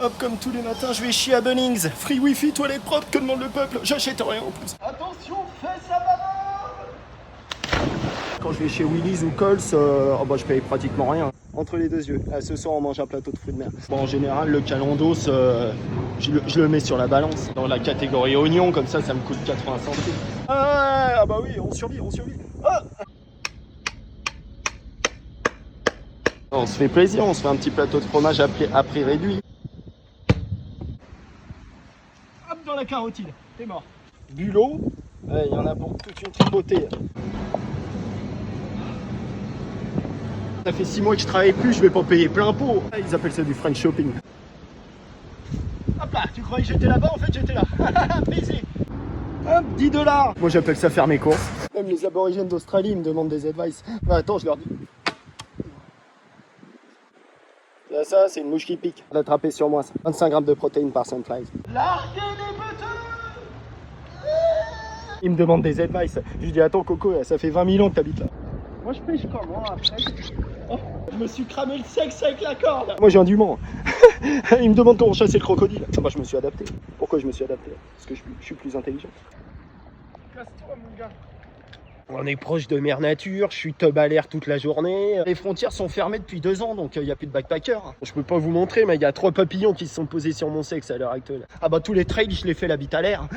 Hop, comme tous les matins, je vais chier à Bunnings. Free wifi, toilette propre, que demande le peuple? J'achète rien en plus. Attention, fais ça banane. Quand je vais chez Willy's ou Coles, je paye pratiquement rien. Entre les deux yeux. Là, ce soir, on mange un plateau de fruits de mer. Bon, en général, le calendos, je le mets sur la balance. Dans la catégorie oignon, comme ça me coûte 80 centimes. Ah bah oui, on survit. Ah, on se fait plaisir, on se fait un petit plateau de fromage à prix réduit. Hop, dans la carotide, t'es mort. Bulot, il y en a pour toute une tripotée. Ça fait 6 mois que je travaille plus, je vais pas payer plein pot. Ils appellent ça du French shopping. Hop là, tu croyais que j'étais là-bas? En fait, j'étais là. Baiser. Hop, 10 $. Moi, j'appelle ça faire mes courses. Même les aborigènes d'Australie me demandent des advice. Attends, je leur dis. Là, ça, c'est une mouche qui pique. D'attraper sur moi, ça. 25 grammes de protéines par sunflies. Larguez les petits. Ils me demandent des advice. Je lui dis, attends, Coco, ça fait 20 000 ans que t'habites là. Moi, je pêche comment après? Oh, je me suis cramé le sexe avec la corde. Moi, j'ai un du Mans. Ils me demandent comment chasser le crocodile. Moi, je me suis adapté. Pourquoi je me suis adapté? Parce que je suis plus intelligent. Casse-toi, mon gars. On est proche de mer nature, je suis tub à l'air toute la journée. Les frontières sont fermées depuis 2 ans, donc il n'y a plus de backpackers. Je peux pas vous montrer, mais il y a 3 papillons qui se sont posés sur mon sexe à l'heure actuelle. Ah bah tous les trails, je les fais la bite à l'air.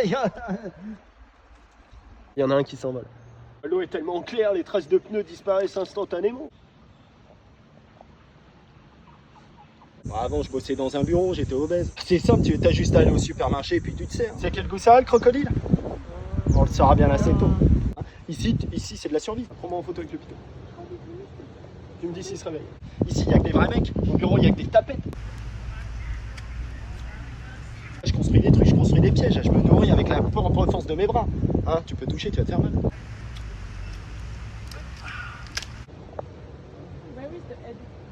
Il y en a un qui s'envole. L'eau est tellement claire, les traces de pneus disparaissent instantanément. Bon, avant, je bossais dans un bureau, j'étais obèse. C'est simple, tu as juste à aller au supermarché et puis tu te sers. C'est quel goût ça a, le crocodile? On le saura bien assez tôt. Ici c'est de la survie. Prends-moi en photo avec le pitot. Tu me dis s'il se réveille. Ici, il n'y a que des vrais mecs. Au bureau, il n'y a que des tapettes. Je construis des trucs, je construis des pièges. Je me nourris avec la propre force de mes bras. Hein, tu peux toucher, tu vas te faire mal.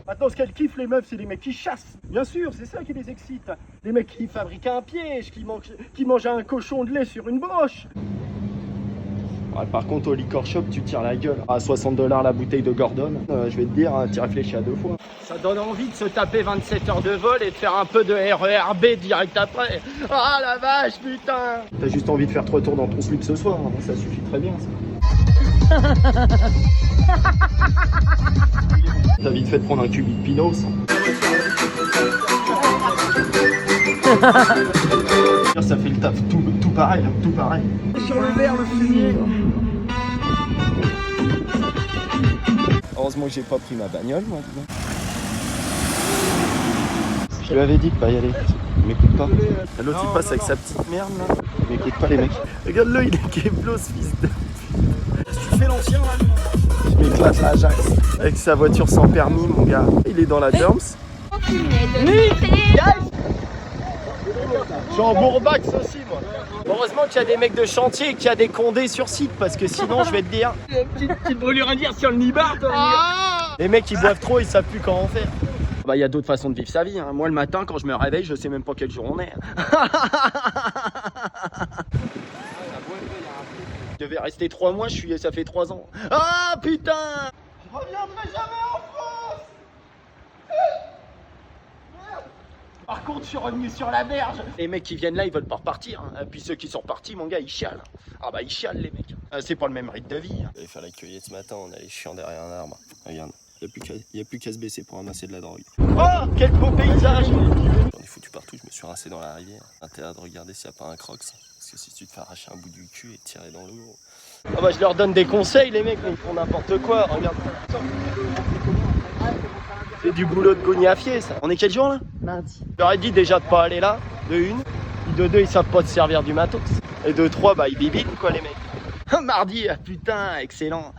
Attends, ce qu'elles kiffent les meufs, c'est les mecs qui chassent. Bien sûr, c'est ça qui les excite. Les mecs qui fabriquent un piège, qui mangent un cochon de lait sur une broche. Ouais, par contre, au liquor shop, tu tires la gueule. À 60 $ la bouteille de Gordon, je vais te dire, tu réfléchis à 2 fois. Ça donne envie de se taper 27 heures de vol et de faire un peu de RERB direct après. Ah la vache, putain! T'as juste envie de faire 3 tours dans ton slip ce soir, hein. Ça suffit très bien, ça. T'as vite fait de prendre un cubi de Pinot, ça. Ça fait le taf, tout pareil, tout pareil. Sur le verre, le fumier. Heureusement que j'ai pas pris ma bagnole, moi. Je lui avais dit de pas y aller. Il m'écoute pas. L'autre il passe avec sa petite merde là. Il m'écoute pas les mecs. Regarde-le, il est Keblo ce fils de... Tu fais l'ancien là. Je m'éclate là, Ajax. Avec sa voiture sans permis, mon gars. Il est dans la Durms. Je suis en bourbax aussi, moi. Heureusement qu'il y a des mecs de chantier et qu'il y a des condés sur site, parce que sinon, je vais te dire... Petite brûlure à dire sur le nibard, toi. Les mecs, ils boivent trop, ils savent plus comment faire. Bah, il y a d'autres façons de vivre sa vie, hein. Moi, le matin, quand je me réveille, je sais même pas quel jour on est. Je devais rester 3 mois, ça fait 3 ans. Ah, putain! Je reviendrai jamais en France! Par contre, je suis revenu sur la berge. Les mecs qui viennent là, ils veulent pas repartir. Hein. Et puis ceux qui sont repartis, mon gars, ils chialent. Ah bah, ils chialent, les mecs. C'est pas le même rythme de vie. Hein. On allait faire la cueillette ce matin, on allait chiant derrière un arbre. Regarde, il n'y a plus qu'à se baisser pour ramasser de la drogue. Oh, quel beau paysage! On est foutu partout, je me suis rincé dans la rivière. Intérêt de regarder s'il n'y a pas un crocs. Parce que si tu te fais arracher un bout du cul et tirer dans l'eau... Ah bah, je leur donne des conseils, les mecs, mais ils font n'importe quoi. Regarde. C'est du boulot de gognafier, ça. On est quel jour, là? Mardi. Je leur ai dit déjà de pas aller là, de 1. Puis de 2, ils savent pas te servir du matos. Et de 3, bah ils bibinent, quoi, les mecs. Mardi, ah, putain, excellent.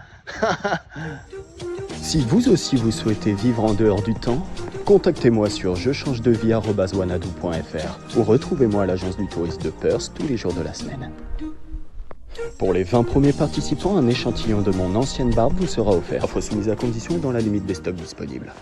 Si vous aussi vous souhaitez vivre en dehors du temps, contactez-moi sur jechangedevie@wanadoo.fr ou retrouvez-moi à l'agence du tourisme de Perth tous les jours de la semaine. Pour les 20 premiers participants, un échantillon de mon ancienne barbe vous sera offert. Offre soumise à condition et dans la limite des stocks disponibles.